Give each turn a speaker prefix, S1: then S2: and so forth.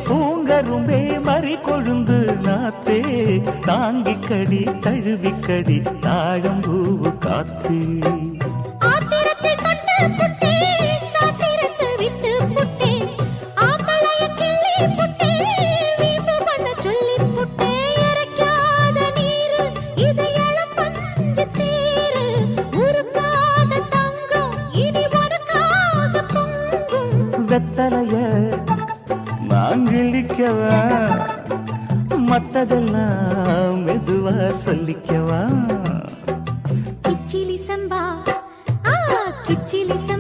S1: பூங்கரும்பே மறி கொழுந்து நாத்தே தாங்கிக்கடி தழுவிக்கடி தாழம்பூவு காத்தே வெத்தலைய நான் கிழிக்கவா மத்ததெல்லாம் மெதுவா சொல்லிக்கவா
S2: கிச்சிலி சம்பா கிச்சிலி சம்பா